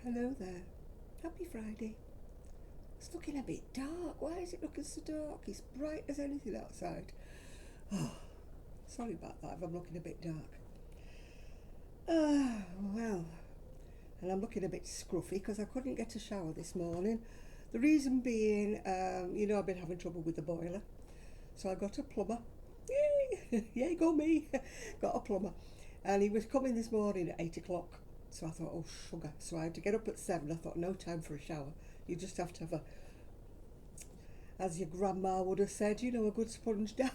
Hello there. Happy Friday. It's looking a bit dark. Why is it looking so dark? It's bright as anything outside. Oh, sorry about that if I'm looking a bit dark. Well, and I'm looking a bit scruffy because I couldn't get a shower this morning. The reason being, I've been having trouble with the boiler. So I got a plumber. Yay! Yay, go me! Got a plumber. And he was coming this morning at 8 o'clock. So I thought, oh, sugar. So I had to get up at 7. I thought, no time for a shower. You just have to have as your grandma would have said, a good sponge down.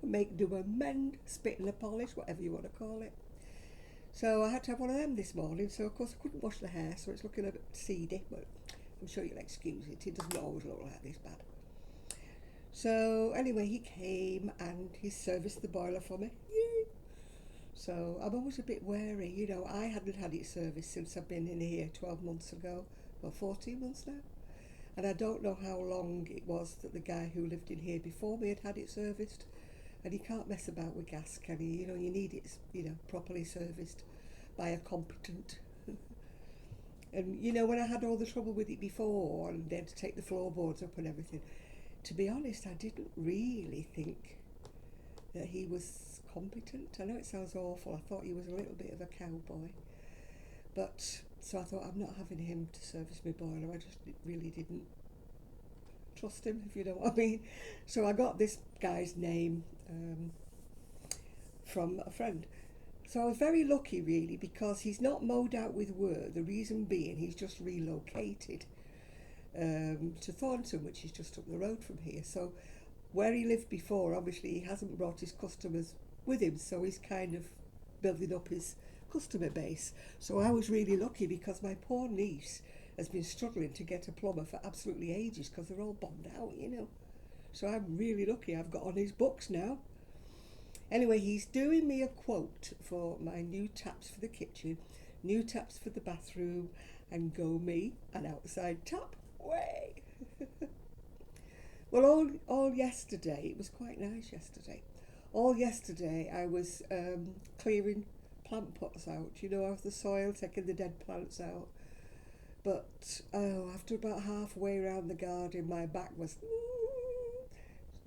Make do a mend, spit and a polish, whatever you want to call it. So I had to have one of them this morning. So, of course, I couldn't wash the hair, so it's looking a bit seedy. But I'm sure you'll excuse it. It doesn't always look like this bad. So, anyway, he came and he serviced the boiler for me. Yay! So I'm always a bit wary. I hadn't had it serviced since I've been in here 12 months ago, or 14 months now. And I don't know how long it was that the guy who lived in here before me had it serviced. And you can't mess about with gas, can you? You need it, properly serviced by a competent. And, when I had all the trouble with it before and they had to take the floorboards up and everything, to be honest, I didn't really think that he was competent. I know it sounds awful. I thought he was a little bit of a cowboy. But, so I thought, I'm not having him to service my boiler. I just really didn't trust him, if you know what I mean. So I got this guy's name from a friend. So I was very lucky, really, because he's not mowed out with work. The reason being, he's just relocated to Thornton, which is just up the road from here. So where he lived before, obviously, he hasn't brought his customers with him, so he's kind of building up his customer base. So I was really lucky because my poor niece has been struggling to get a plumber for absolutely ages because they're all bombed out. So I'm really lucky I've got on his books now. Anyway, he's doing me a quote for my new taps for the kitchen, new taps for the bathroom, and go me an outside tap. Way! Well, all yesterday, it was quite nice yesterday. All yesterday I was clearing plant pots out, off the soil, taking the dead plants out. But after about halfway around the garden, my back was,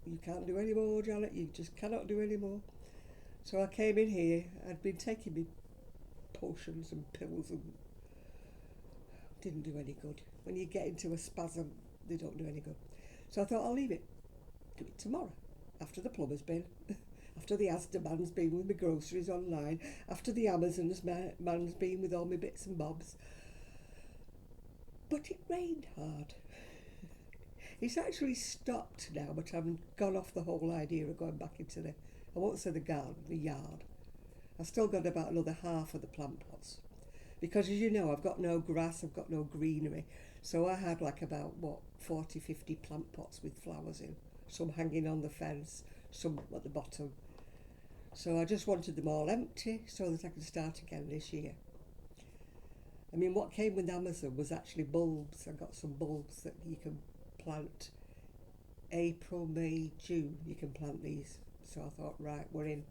you can't do any more, Janet, you just cannot do any more. So I came in here, I'd been taking me potions and pills and didn't do any good. When you get into a spasm, they don't do any good. So I thought, I'll leave it. Do it tomorrow, after the plumber's been, after the Asda man's been with my groceries online, after the Amazon's man's been with all my bits and bobs. But it rained hard. It's actually stopped now, but I've gone off the whole idea of going back into I won't say the garden, the yard. I've still got about another half of the plant pots. Because as you know, I've got no grass, I've got no greenery. So I had about 40, 50 plant pots with flowers in. Some hanging on the fence, some at the bottom. So I just wanted them all empty so that I could start again this year. I mean, what came with Amazon was actually bulbs. I got some bulbs that you can plant April, May, June. You can plant these. So I thought, right, we're in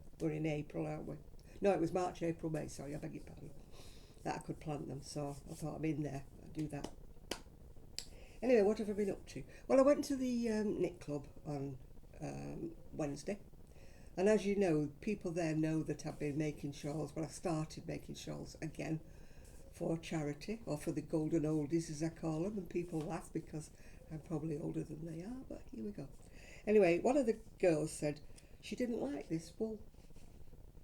April, aren't we? No, it was March, April, May. Sorry, I beg your pardon. That I could plant them. So I thought, I'm in there. I'll do that. Anyway, what have I been up to? Well, I went to the knit club on Wednesday. And as you know, people there know that I've been making shawls. Well, I started making shawls again for charity, or for the golden oldies as I call them, and people laugh because I'm probably older than they are, but here we go. Anyway, one of the girls said she didn't like this wool.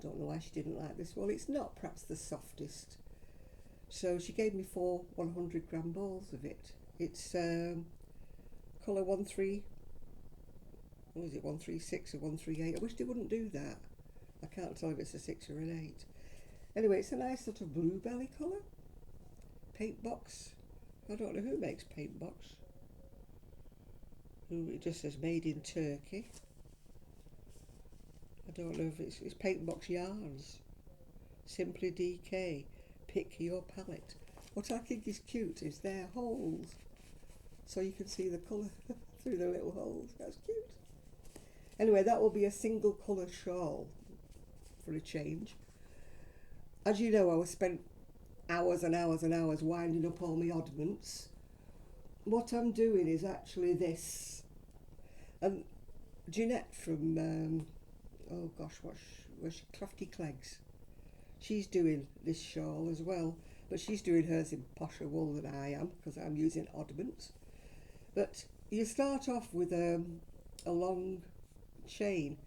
Don't know why she didn't like this wool. It's not perhaps the softest. So she gave me 4 100-gram balls of it. It's colour 136 or 138. I wish they wouldn't do that. I can't tell if it's a 6 or an 8. Anyway, it's a nice sort of bluebelly colour. Paint box. I don't know who makes paint box. It just says made in Turkey. I don't know if it's paint box yarns. Simply DK. Pick your palette. What I think is cute is their holes, so you can see the colour through the little holes. That's cute. Anyway, that will be a single colour shawl for a change. As you know, I spent hours and hours and hours winding up all my oddments. What I'm doing is actually this. And Jeanette from, oh gosh, what's she, Crafty Clegs? She's doing this shawl as well, but she's doing hers in posher wool than I am because I'm using oddments. But you start off with a long chain.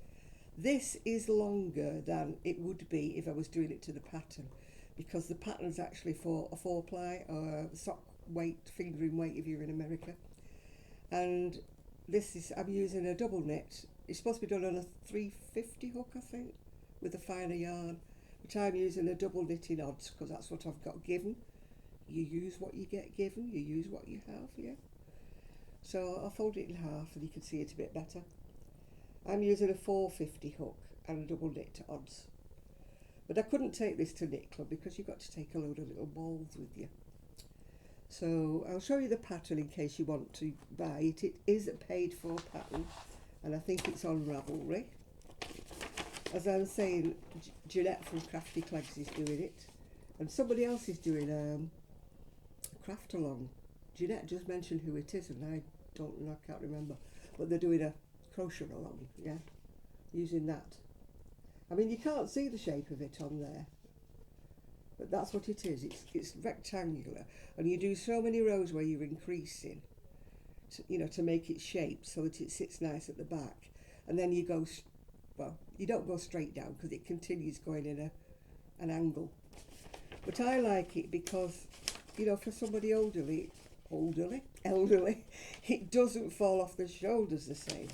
This is longer than it would be if I was doing it to the pattern, because the pattern's actually for a 4-ply or sock weight, fingering weight if you're in America. And this is, I'm using a double knit. It's supposed to be done on a 350 hook, I think, with a finer yarn. But I'm using a double knitting odds because that's what I've got given. You use what you get given, you use what you have, yeah. So I'll fold it in half and you can see it a bit better. I'm using a 450 hook and a double knit odds. But I couldn't take this to Knit Club because you've got to take a load of little balls with you. So I'll show you the pattern in case you want to buy it. It is a paid for pattern and I think it's on Ravelry. As I was saying, Jeanette from Crafty Clegs is doing it, and somebody else is doing a craft along. Jeanette just mentioned who it is and I can't remember, but they're doing a crochet along, yeah, using that. I mean, you can't see the shape of it on there, but that's what it is. It's rectangular, and you do so many rows where you're increasing, to make it shape so that it sits nice at the back, and then you go, well, you don't go straight down because it continues going in an angle. But I like it because, for somebody elderly, it doesn't fall off the shoulders the same.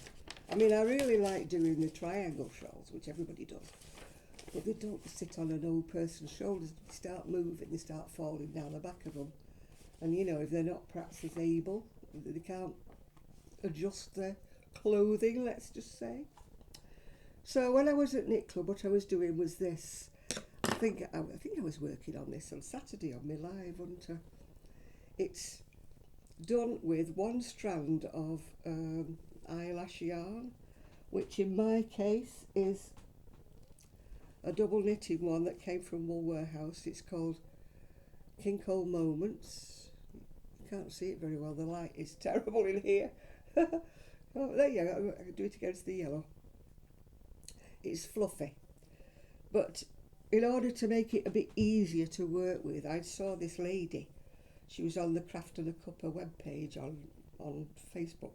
I mean, I really like doing the triangle shawls, which everybody does, but they don't sit on an old person's shoulders. They start moving, they start falling down the back of them. And if they're not perhaps as able, they can't adjust their clothing, let's just say. So when I was at Knit Club, what I was doing was this. I think I was working on this on Saturday on my live, wasn't I? It's done with one strand of eyelash yarn, which in my case is a double knitting one that came from Wool Warehouse. It's called Kinkle Moments. You can't see it very well, the light is terrible in here. Oh, there you go, I can do it against the yellow. It's fluffy, but in order to make it a bit easier to work with, I saw this lady. She was on the Craft and a Cuppa webpage on Facebook.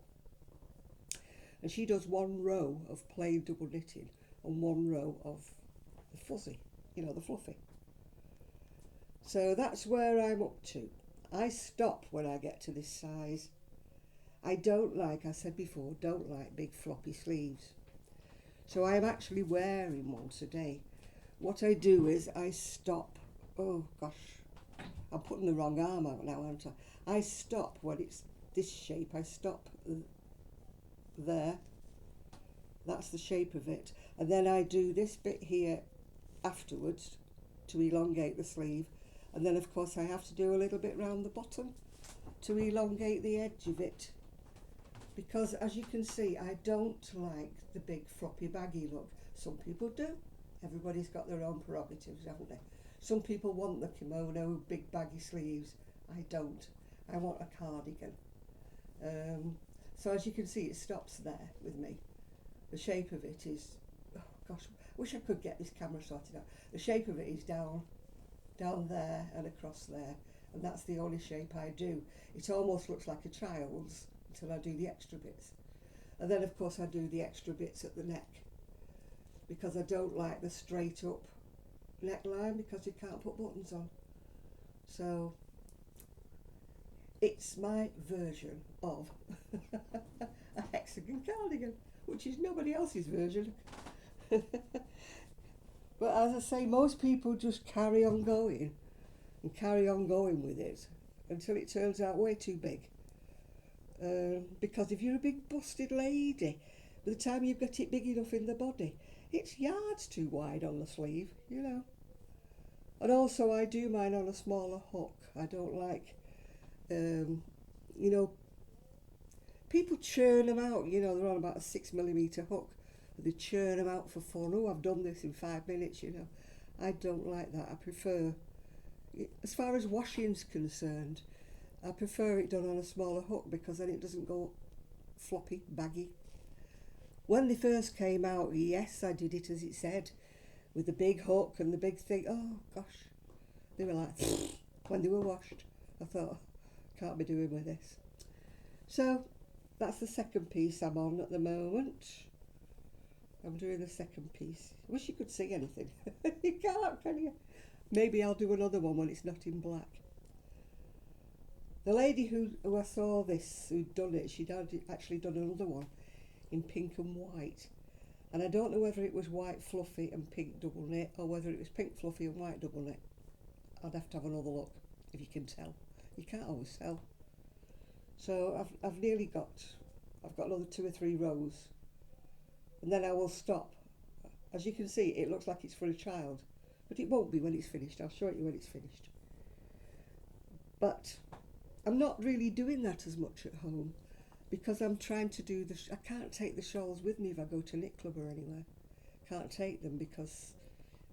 And she does one row of plain double knitting and one row of the fuzzy, the fluffy. So that's where I'm up to. I stop when I get to this size. I I said before, don't like big floppy sleeves. So I'm actually wearing one today. What I do is I stop. Oh gosh, I'm putting the wrong arm out now, aren't I? I stop when it's this shape. I stop there. That's the shape of it. And then I do this bit here afterwards to elongate the sleeve. And then of course I have to do a little bit round the bottom to elongate the edge of it. Because as you can see, I don't like the big floppy baggy look. Some people do. Everybody's got their own prerogatives, haven't they? Some people want the kimono, big baggy sleeves. I don't. I want a cardigan. So as you can see, it stops there with me. The shape of it is, oh gosh, wish I could get this camera sorted out. The shape of it is down there and across there, and that's the only shape I do. It almost looks like a child's until I do the extra bits. And then of course I do the extra bits at the neck, because I don't like the straight up neckline because you can't put buttons on. So it's my version of a hexagon cardigan, which is nobody else's version. But as I say, most people just carry on going with it until it turns out way too big. Because if you're a big busted lady, by the time you've got it big enough in the body, it's yards too wide on the sleeve, And also I do mine on a smaller hook. I don't like, people churn them out, they're on about a 6mm hook. They churn them out for fun. Oh, I've done this in 5 minutes, I don't like that. I prefer, as far as washing's concerned, I prefer it done on a smaller hook because then it doesn't go floppy, baggy. When they first came out, yes, I did it as it said, with the big hook and the big thing. Oh gosh, they were like, when they were washed, I thought, can't be doing with this. So that's the second piece I'm on at the moment. I'm doing the second piece. Wish you could see anything. You can't, can you? Maybe I'll do another one when it's not in black. The lady who I saw this, who'd done it, she'd actually done another one in pink and white. And I don't know whether it was white fluffy and pink double knit, or whether it was pink fluffy and white double knit. I'd have to have another look, if you can tell. You can't always tell. So I've nearly got, I've got another 2 or 3 rows. And then I will stop. As you can see, it looks like it's for a child, but it won't be when it's finished. I'll show you when it's finished. But I'm not really doing that as much at home because I'm trying to do I can't take the shawls with me if I go to knit club or anywhere. Can't take them because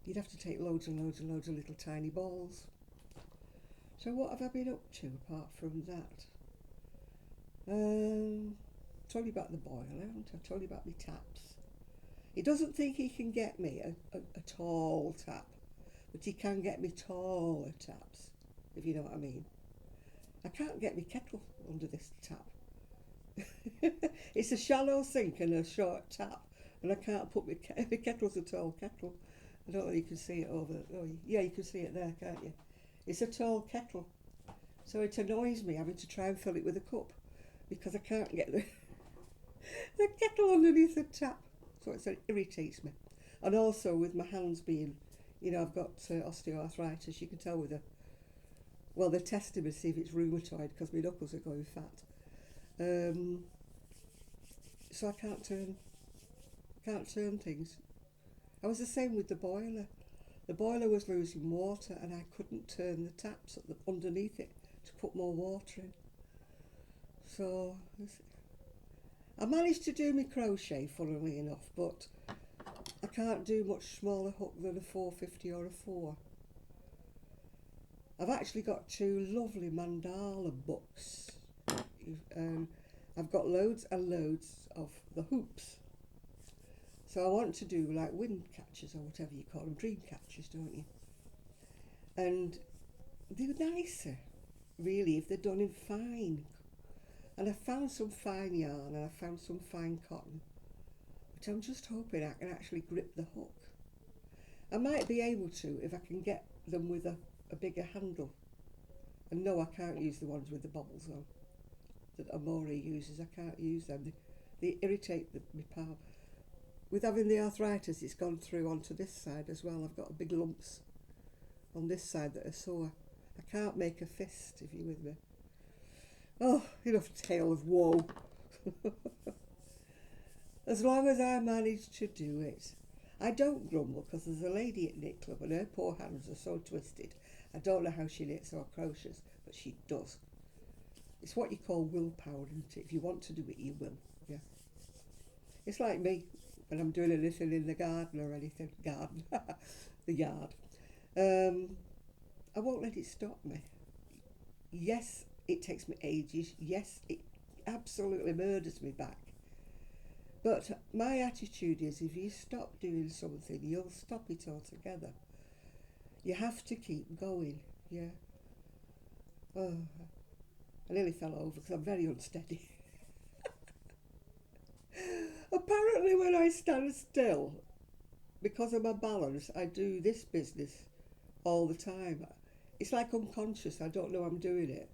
you'd have to take loads and loads and loads of little tiny balls. So what have I been up to apart from that? Told you about the boiler, haven't I? Told you about my taps. He doesn't think he can get me a tall tap, but he can get me taller taps, if you know what I mean. I can't get my kettle under this tap. It's a shallow sink and a short tap, and I can't put my kettle's a tall kettle. I don't know if you can see it over. Oh, yeah, you can see it there, can't you? It's a tall kettle, so it annoys me having to try and fill it with a cup because I can't get the kettle underneath the tap. So it irritates me. And also with my hands being, you know, I've got osteoarthritis. You can tell with well, they're testing me to see if it's rheumatoid because my knuckles are going fat. So I can't turn things. I was the same with the boiler. The boiler was losing water and I couldn't turn the taps underneath it to put more water in. So I managed to do my crochet, funnily enough, but I can't do much smaller hook than a 450 or a 4. I've actually got 2 lovely mandala books. I've got loads and loads of the hoops. So I want to do like wind catchers or whatever you call them, dream catchers, don't you? And they're nicer, really, if they're done in fine. And I found some fine yarn and I found some fine cotton, but I'm just hoping I can actually grip the hook. I might be able to if I can get them with a bigger handle. And no, I can't use the ones with the bobbles on that Amori uses. I can't use them. They irritate my palm. With having the arthritis, it's gone through onto this side as well. I've got big lumps on this side that are sore. I can't make a fist, if you're with me. Oh, enough tale of woe. As long as I manage to do it. I don't grumble because there's a lady at Knit Club and her poor hands are so twisted. I don't know how she knits or crochets, but she does. It's what you call willpower, isn't it? If you want to do it, you will. Yeah. It's like me when I'm doing anything in the garden or anything. The yard. I won't let it stop me. Yes, it takes me ages. Yes, it absolutely murders me back. But my attitude is if you stop doing something, you'll stop it altogether. You have to keep going, yeah. Oh, I nearly fell over because I'm very unsteady. Apparently when I stand still, because of my balance, I do this business all the time. It's like unconscious, I don't know I'm doing it.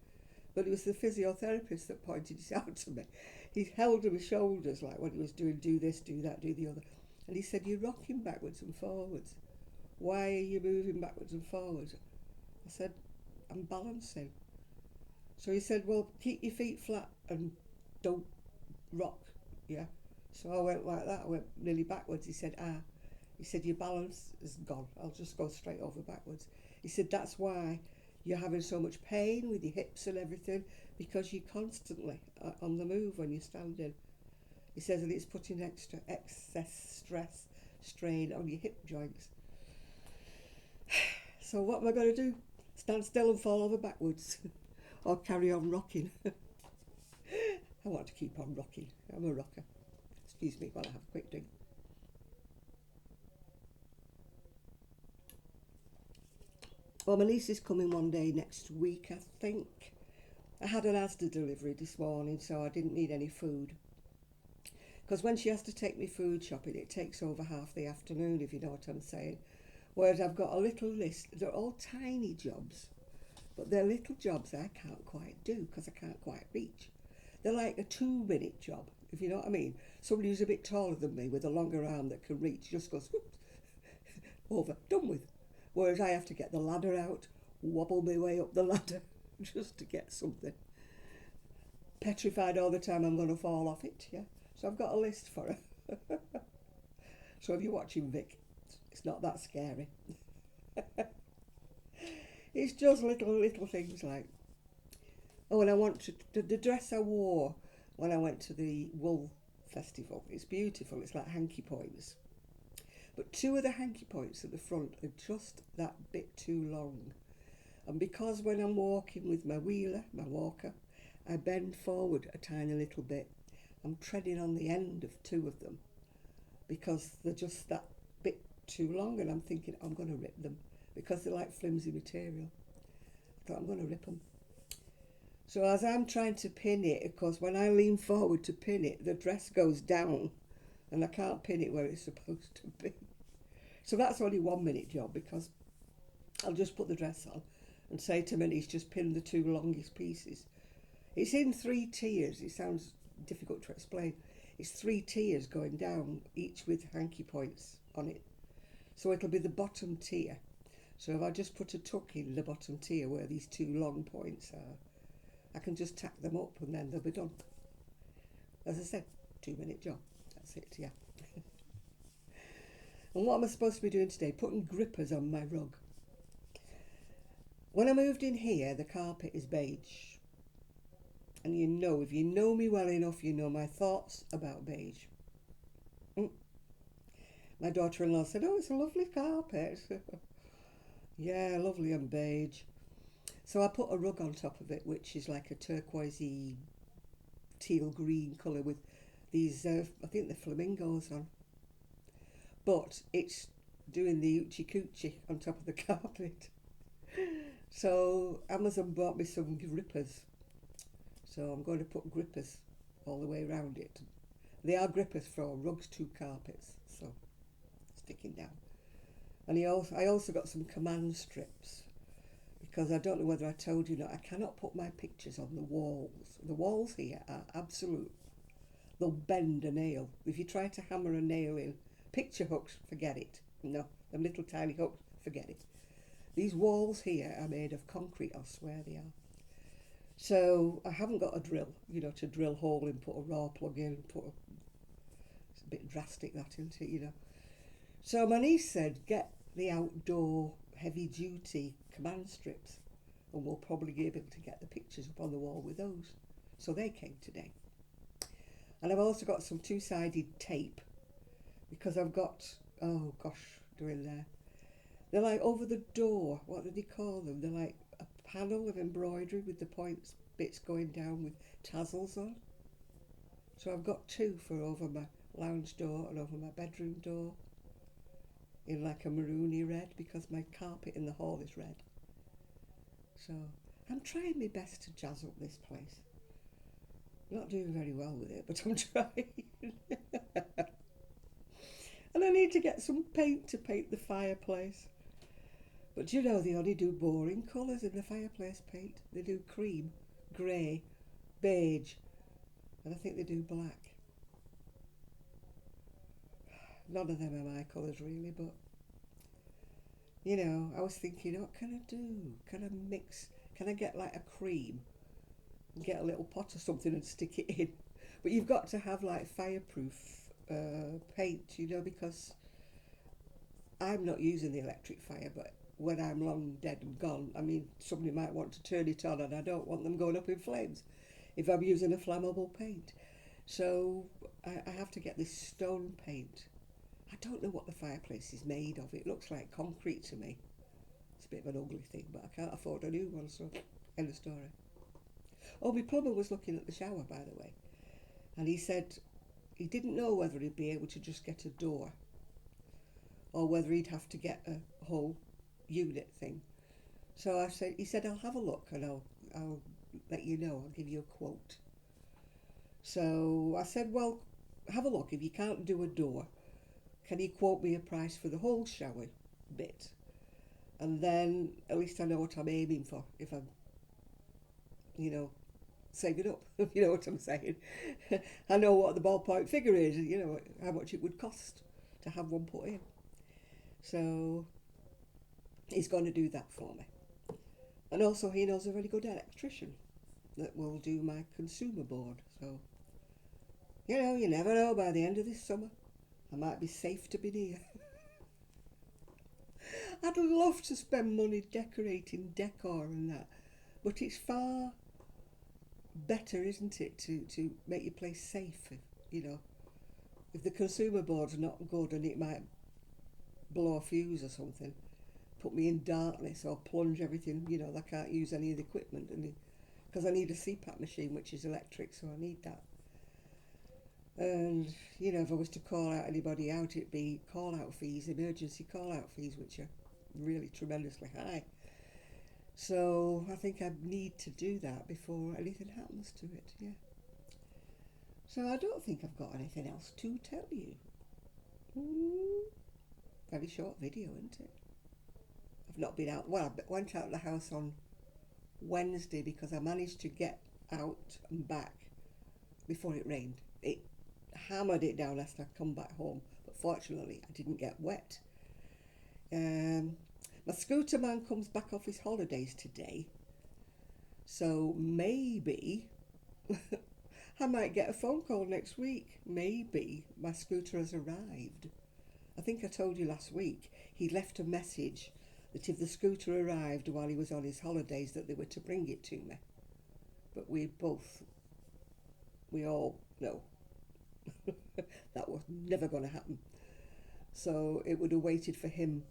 But it was the physiotherapist that pointed it out to me. He held my shoulders like when he was doing do this, do that, do the other. And he said, you're rocking backwards and forwards. Why are you moving backwards and forwards? I said, I'm balancing. So he said, well, keep your feet flat and don't rock, yeah. So I went like that, I went nearly backwards. He said, He said, your balance is gone. I'll just go straight over backwards. He said, that's why you're having so much pain with your hips and everything, because you're constantly on the move when you're standing. He says that it's putting excess strain on your hip joints. So what am I going to do? stand still and fall over backwards or carry on rocking. I want to keep on rocking. I'm a rocker. Excuse me while I have a quick drink. Well, my niece is coming one day next week, I think. I had an Asda delivery this morning, so I didn't need any food. Because when she has to take me food shopping, it takes over half the afternoon, if you know what I'm saying. Whereas I've got a little list. They're all tiny jobs, but they're little jobs I can't quite do because I can't quite reach. They're like a 2-minute job, if you know what I mean. Somebody who's a bit taller than me with a longer arm that can reach just goes, whoops, over, done with. Whereas I have to get the ladder out, wobble my way up the ladder just to get something. Petrified all the time I'm going to fall off it, yeah. So I've got a list for her. So if you're watching Vic, it's not that scary. It's just little things like, oh, and I want to, the dress I wore when I went to the wool festival, it's beautiful, it's like hanky points. But 2 of the hanky points at the front are just that bit too long. And because when I'm walking with my wheeler, my walker, I bend forward a tiny little bit, I'm treading on the end of 2 of them because they're just that bit too long, and I'm thinking I'm going to rip them because they're like flimsy material. I thought I'm going to rip them. So as I'm trying to pin it, of course, when I lean forward to pin it, the dress goes down and I can't pin it where it's supposed to be. So that's only 1-minute job because I'll just put the dress on and say to my niece, just pin the 2 longest pieces. It's in 3 tiers. It sounds difficult to explain. It's 3 tiers going down, each with hanky points on it. So it'll be the bottom tier. So if I just put a tuck in the bottom tier where these 2 long points are, I can just tack them up and then they'll be done. As I said, 2-minute job. That's it, yeah. And what am I supposed to be doing today? Putting grippers on my rug. When I moved in here, the carpet is beige. And you know, if you know me well enough, you know my thoughts about beige. My daughter-in-law said, oh, it's a lovely carpet. Yeah, lovely and beige. So I put a rug on top of it, which is like a turquoisey teal green colour with these, I think they're flamingos on. But it's doing the oochie coochie on top of the carpet. So Amazon bought me some grippers. So I'm going to put grippers all the way around it. They are grippers for rugs to carpets, so sticking down. And I also got some command strips because I don't know whether I told you not, I cannot put my pictures on the walls. The walls here are absolute. They'll bend a nail. If you try to hammer a nail in, picture hooks, forget it. No, them little tiny hooks, forget it. These walls here are made of concrete, I swear they are. So I haven't got a drill, to drill hole in, put a raw plug in, it's a bit drastic that, isn't it, So my niece said, get the outdoor heavy duty command strips and we'll probably be able to get the pictures up on the wall with those. So they came today. And I've also got some 2-sided tape because I've got, oh gosh, they're in there. They're like over the door, what do they call them? They're like a panel of embroidery with the points bits going down with tassels on. So I've got 2 for over my lounge door and over my bedroom door in like a maroony red because my carpet in the hall is red. So I'm trying my best to jazz up this place. Not doing very well with it, but I'm trying. And I need to get some paint to paint the fireplace. But they only do boring colours in the fireplace paint. They do cream, grey, beige, and I think they do black. None of them are my colours really, but I was thinking, what can I do? Can I mix? Can I get like a cream and get a little pot or something and stick it in? But you've got to have like fireproof paint, because I'm not using the electric fire, but when I'm long dead and gone, somebody might want to turn it on and I don't want them going up in flames if I'm using a flammable paint. So I have to get this stone paint. I don't know what the fireplace is made of. It looks like concrete to me. It's a bit of an ugly thing, but I can't afford a new one, so end of story. Oh, my plumber was looking at the shower, by the way, and he said he didn't know whether he'd be able to just get a door or whether he'd have to get a whole unit thing. So he said, I'll have a look and I'll let you know, I'll give you a quote. So I said, well, have a look. If you can't do a door, can you quote me a price for the whole shower bit? And then at least I know what I'm aiming for if I'm, saving up, if you know what I'm saying. I know what the ballpark figure is, how much it would cost to have one put in. So he's going to do that for me. And also he knows a really good electrician that will do my consumer board. So, you never know, by the end of this summer, I might be safe to be near. I'd love to spend money decorating decor and that, but it's far better, isn't it, to make your place safe, if the consumer board's not good and it might blow a fuse or something, put me in darkness or plunge everything, I can't use any of the equipment, because I need a CPAP machine which is electric, so I need that. And if I was to call out anybody out, it'd be call out fees, emergency call out fees, which are really tremendously high. So I think I need to do that before anything happens to it, yeah. So I don't think I've got anything else to tell you. Very short video, isn't it? I've not been out. Well, I went out of the house on Wednesday because I managed to get out and back before it rained. It hammered it down after I come back home, but fortunately I didn't get wet. My scooter man comes back off his holidays today, so maybe I might get a phone call next week. Maybe my scooter has arrived. I think I told you last week he left a message that if the scooter arrived while he was on his holidays that they were to bring it to me. But we all know that was never going to happen. So it would have waited for him.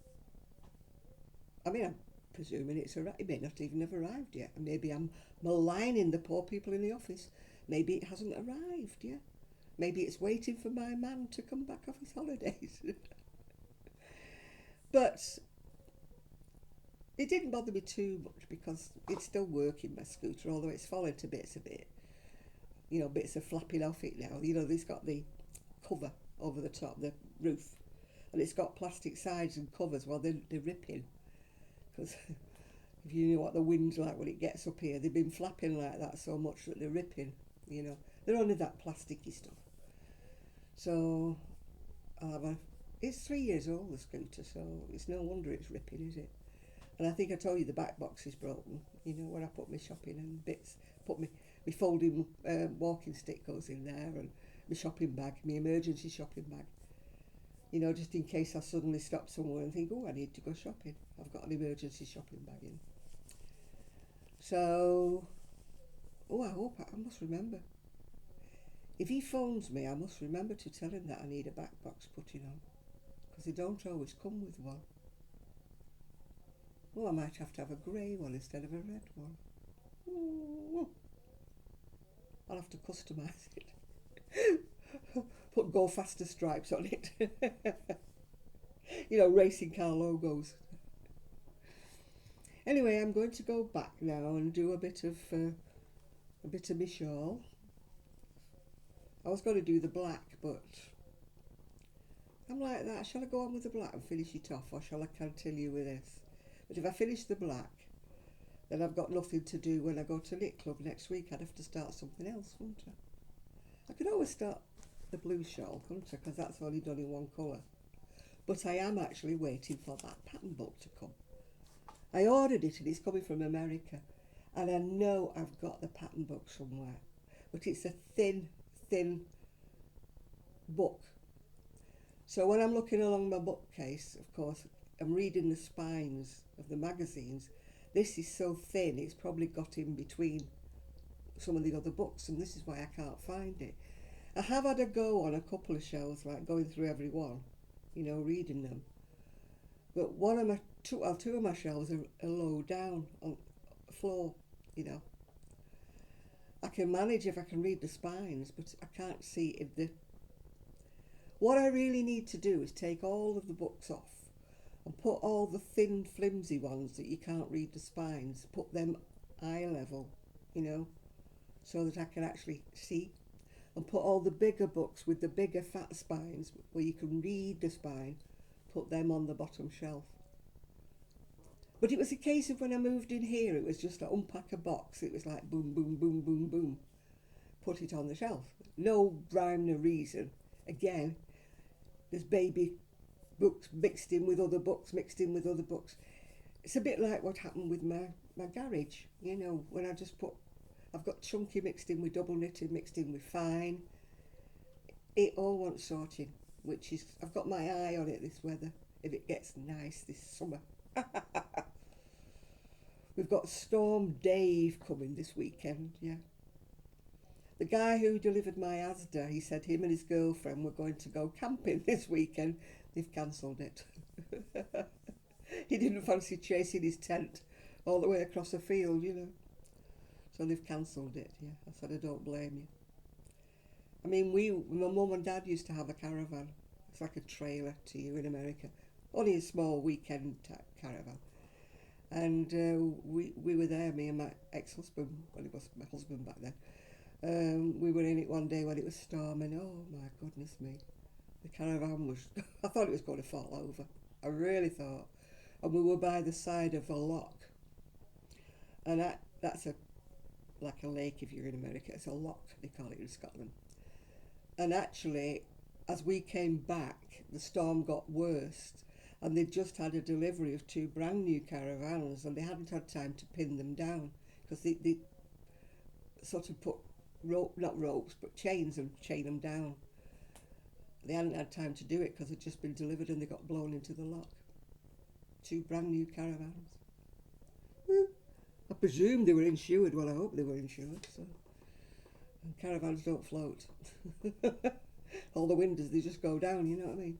I mean, I'm presuming it's arrived. It may not even have arrived yet. And maybe I'm maligning the poor people in the office. Maybe it hasn't arrived yet. Maybe it's waiting for my man to come back off his holidays. But it didn't bother me too much because it's still working, my scooter, although it's fallen to bits a bit. Bits are flapping off it now. It's got the cover over the top, the roof. And it's got plastic sides and covers. Well, they're ripping. Because if you know what the wind's like when it gets up here, they've been flapping like that so much that they're ripping, They're only that plasticky stuff. So it's 3 years old, the scooter, so it's no wonder it's ripping, is it? And I think I told you the back box is broken, where I put my shopping and bits, put my folding walking stick goes in there, and my shopping bag, my emergency shopping bag. Just in case I suddenly stop somewhere and think, I need to go shopping. I've got an emergency shopping bag in. So, I must remember. If he phones me, I must remember to tell him that I need a back box putting on, because they don't always come with one. I might have to have a grey one instead of a red one. I'll have to customise it. Put go faster stripes on it. Racing car logos. Anyway, I'm going to go back now and do a bit of my shawl. I was going to do the black, but I'm like that. Shall I go on with the black and finish it off, or shall I continue with this? But if I finish the black, then I've got nothing to do when I go to knit club next week. I'd have to start something else, wouldn't I? I could always start the blue shawl, couldn't I? Because that's only done in one colour. But I am actually waiting for that pattern book to come. I ordered it and it's coming from America. And I know I've got the pattern book somewhere. But it's a thin book. So when I'm looking along my bookcase, of course, I'm reading the spines of the magazines. This is so thin, it's probably got in between some of the other books, and this is why I can't find it. I have had a go on a couple of shelves, like going through every one, reading them. But one of my two of my shelves are low down on the floor, you know. I can manage if I can read the spines, but I can't see if the... What I really need to do is take all of the books off and put all the thin, flimsy ones that you can't read the spines, put them eye level, you know, so that I can actually see, and put all the bigger books with the bigger fat spines where you can read the spine, put them on the bottom shelf. But it was a case of when I moved in here, it was just to unpack a box. It was like boom, boom, boom, boom, boom. Put it on the shelf. No rhyme, no reason. Again, there's baby books mixed in with other books, mixed in with other books. It's a bit like what happened with my garage. You know, when I just put... I've got chunky mixed in with double knitted, mixed in with fine. It all wants sorting, which is... I've got my eye on it this weather, if it gets nice this summer. We've got Storm Dave coming this weekend, yeah. The guy who delivered my Asda, he said him and his girlfriend were going to go camping this weekend. They've cancelled it. He didn't fancy chasing his tent all the way across a field, you know. So they've cancelled it, yeah. I said, I don't blame you. I mean, my mum and dad used to have a caravan. It's like a trailer to you in America. Only a small weekend caravan. And we were there, me and my ex-husband, well, he was my husband back then. We were in it one day when it was storming. Oh my goodness me. The caravan was, I thought it was going to fall over. I really thought. And we were by the side of a loch. And that's like a lake if you're in America. It's a loch, they call it in Scotland. And actually, as we came back, the storm got worse. And they'd just had a delivery of 2 brand new caravans, and they hadn't had time to pin them down because they sort of put not ropes, but chains and chain them down. They hadn't had time to do it because they'd just been delivered and they got blown into the loch. 2 brand new caravans. I presume they were insured. Well, I hope they were insured. So. And caravans don't float. All the windows, they just go down, you know what I mean?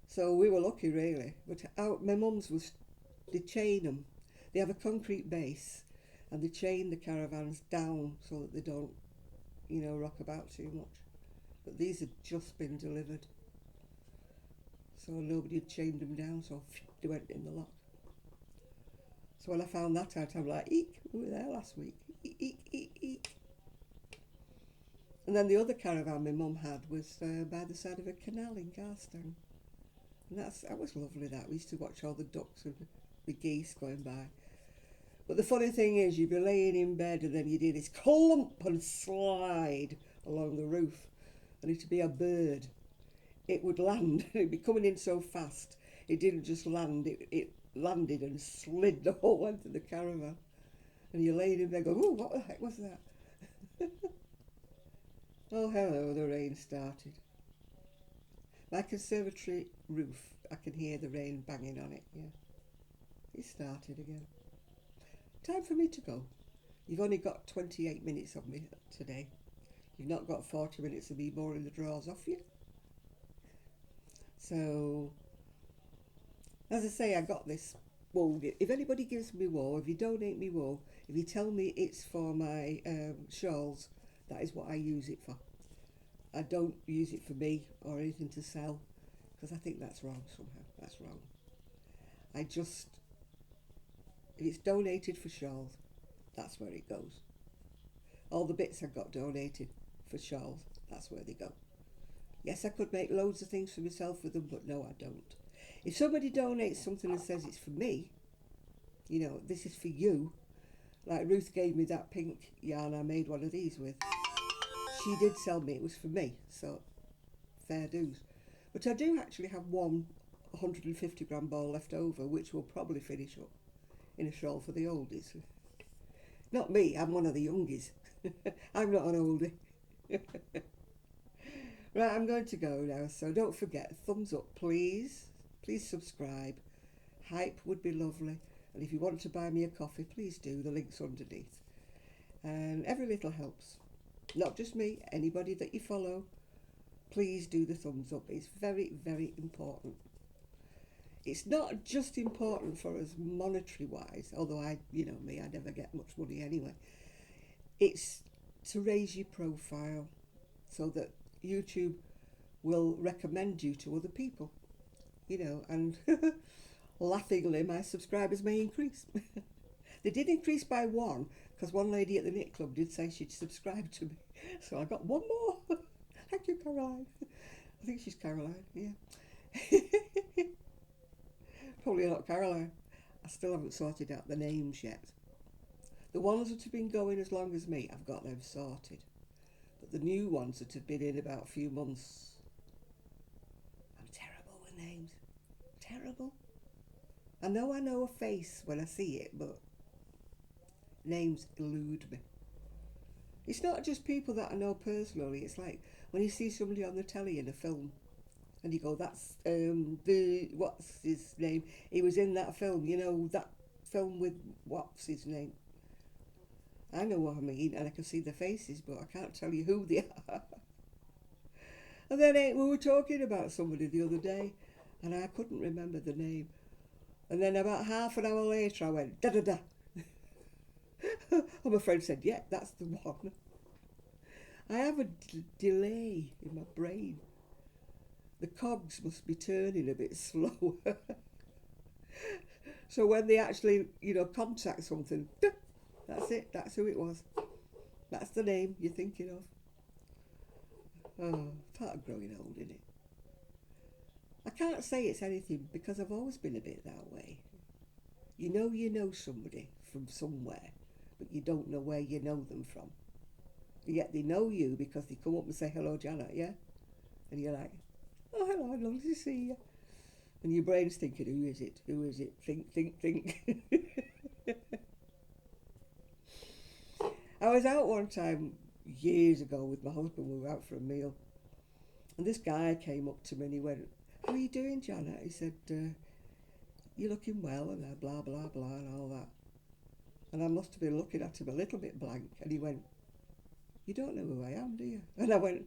So we were lucky, really. But my mum's was, they chain them. They have a concrete base, and they chain the caravans down so that they don't, you know, rock about too much. But these had just been delivered. So nobody had chained them down, so they went in the lock. So when I found that out, I'm like, eek, we were there last week. Eek, eek, eek, eek. And then the other caravan my mum had was by the side of a canal in Garstang. And that was lovely, that. We used to watch all the ducks and the geese going by. But the funny thing is, you'd be laying in bed and then you'd hear this clump and slide along the roof. And it'd be a bird. It would land. It'd be coming in so fast. It didn't just land. It landed and slid the whole length of the caravan. And you're laying in bed going, oh, what the heck was that? Oh, hello, the rain started. My conservatory roof, I can hear the rain banging on it, yeah. It started again. Time for me to go. You've only got 28 minutes of me today. You've not got 40 minutes of me boring the drawers off you. So, as I say, I got this wool. If anybody gives me wool, if you donate me wool, if you tell me it's for my shawls, that is what I use it for. I don't use it for me or anything to sell, because I think that's wrong somehow. That's wrong. If it's donated for shawls, that's where it goes. All the bits I got donated for shawls, that's where they go. Yes, I could make loads of things for myself with them, but no, I don't. If somebody donates something and says it's for me, you know, this is for you, like Ruth gave me that pink yarn I made one of these with. She did tell me it was for me, so fair dues. But I do actually have one 150 gram ball left over, which will probably finish up in a shawl for the oldies. Not me, I'm one of the youngies. I'm not an oldie. Right, I'm going to go now, so don't forget, thumbs up please. Please subscribe. Hype would be lovely. And if you want to buy me a coffee, please do, the link's underneath. And every little helps. Not just me, anybody that you follow, please do the thumbs up. It's very, very important. it's not just important for us monetary wise, although I never get much money anyway. It's to raise your profile so that YouTube will recommend you to other people, and laughingly, my subscribers may increase. They did increase by one, because one lady at the knit club did say she'd subscribe to me. So I got one more. Thank you, Caroline. I think she's Caroline, yeah. Probably not Caroline. I still haven't sorted out the names yet. The ones that have been going as long as me, I've got them sorted. But the new ones that have been in about a few months, I'm terrible with names. Terrible. I know a face when I see it, but names elude me. It's not just people that I know personally. It's like when you see somebody on the telly in a film and you go, that's what's his name? He was in that film, that film with what's his name? I know what I mean, and I can see the faces, but I can't tell you who they are. And then we were talking about somebody the other day, and I couldn't remember the name. And then about half an hour later, I went, da-da-da. And my friend said, yeah, that's the one. I have a delay in my brain. The cogs must be turning a bit slower. So when they actually, contact something, that's it, that's who it was. That's the name you're thinking of. Oh, part of growing old, isn't it? I can't say it's anything because I've always been a bit that way. You know somebody from somewhere, but you don't know where you know them from. Yet they know you because they come up and say, hello, Janet, yeah? And you're like, oh, hello, I'd love to see you. And your brain's thinking, who is it? Who is it? Think. I was out one time years ago with my husband. We were out for a meal. And this guy came up to me and he went, how are you doing, Janet? He said, you're looking well, and blah, blah, blah, and all that. And I must have been looking at him a little bit blank. And he went, you don't know who I am, do you? And I went,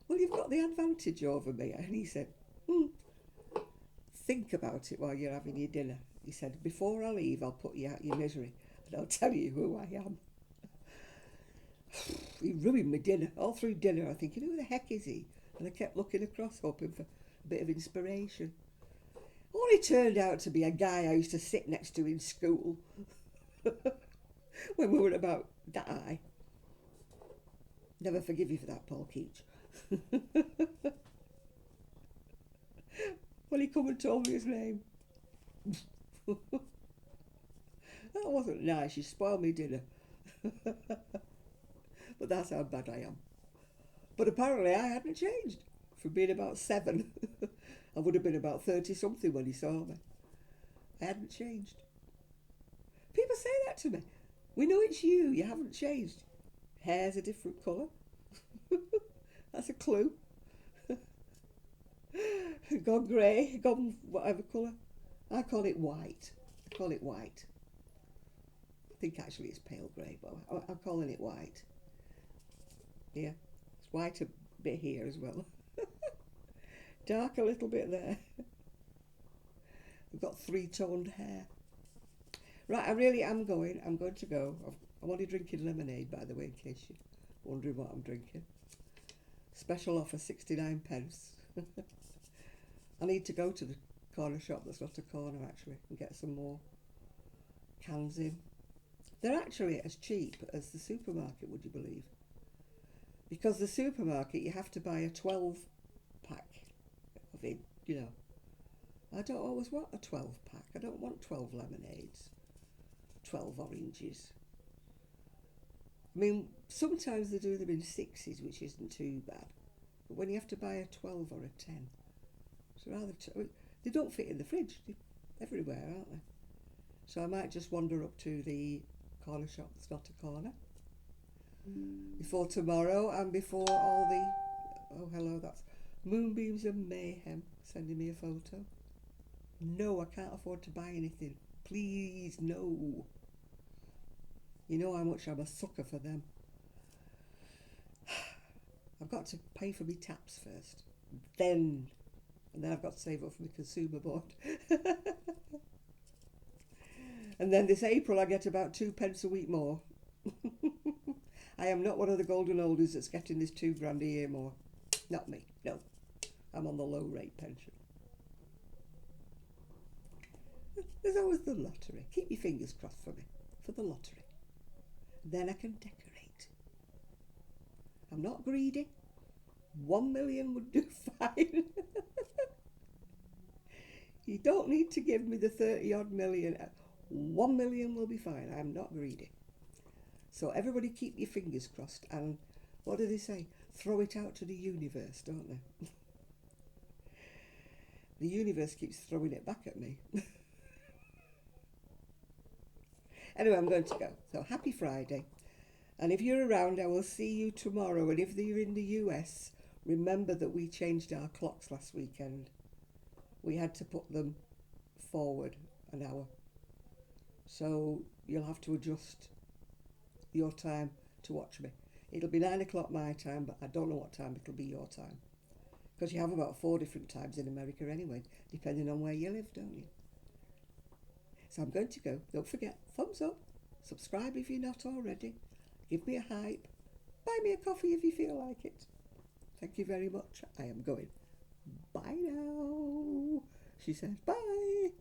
well, you've got the advantage over me. And he said, think about it while you're having your dinner. He said, before I leave, I'll put you out of your misery and I'll tell you who I am. He ruined my dinner. All through dinner, I'm thinking, who the heck is he? And I kept looking across, hoping for a bit of inspiration. Only turned out to be a guy I used to sit next to in school when we were about that high. Never forgive you for that, Paul Keach. When he come and told me his name. That wasn't nice. You spoiled me dinner. But that's how bad I am. But apparently I hadn't changed from being about 7. I would have been about 30 something when he saw me. I hadn't changed. People say that to me. We know it's you. You haven't changed. Hair's a different colour. That's a clue. Gone grey, gone whatever colour. I call it white. I think actually it's pale grey, but I'm calling it white. Yeah, it's white a bit here as well. Dark a little bit there. I've got 3-toned hair. Right, I really am going. I'm going to go. I'm only drinking lemonade, by the way, in case you're wondering what I'm drinking. Special offer, 69 pence. I need to go to the corner shop that's got a corner, actually, and get some more cans in. They're actually as cheap as the supermarket, would you believe? Because the supermarket, you have to buy a 12-pack of it, I don't always want a 12-pack. I don't want 12 lemonades, 12 oranges. I mean, sometimes they do them in 6s, which isn't too bad. But when you have to buy a 12 or a 10, it's rather... they don't fit in the fridge. They're everywhere, aren't they? So I might just wander up to the corner shop that's not a corner before tomorrow and before all the... Oh, hello, that's Moonbeams and Mayhem sending me a photo. No, I can't afford to buy anything. Please, no. You know how much I'm a sucker for them. I've got to pay for my taps first. Then And then I've got to save up for my consumer board. And then this April I get about 2p a week more. I am not one of the golden oldies that's getting this £2 a year more. Not me, no. I'm on the low rate pension. There's always the lottery. Keep your fingers crossed for me, for the lottery. Then I can decorate. I'm not greedy. 1 million would do fine. You don't need to give me the 30 odd million. 1 million will be fine. I'm not greedy. So everybody keep your fingers crossed, and what do they say? Throw it out to the universe, don't they? The universe keeps throwing it back at me. Anyway, I'm going to go. So happy Friday. And if you're around, I will see you tomorrow. And if you're in the US, remember that we changed our clocks last weekend. We had to put them forward an hour. So you'll have to adjust your time to watch me. It'll be 9 o'clock my time, but I don't know what time it'll be your time. Because you have about 4 different times in America anyway, depending on where you live, don't you? So I'm going to go. Don't forget, thumbs up, subscribe if you're not already, give me a hype, buy me a coffee if you feel like it. Thank you very much. I am going. Bye now. She says bye.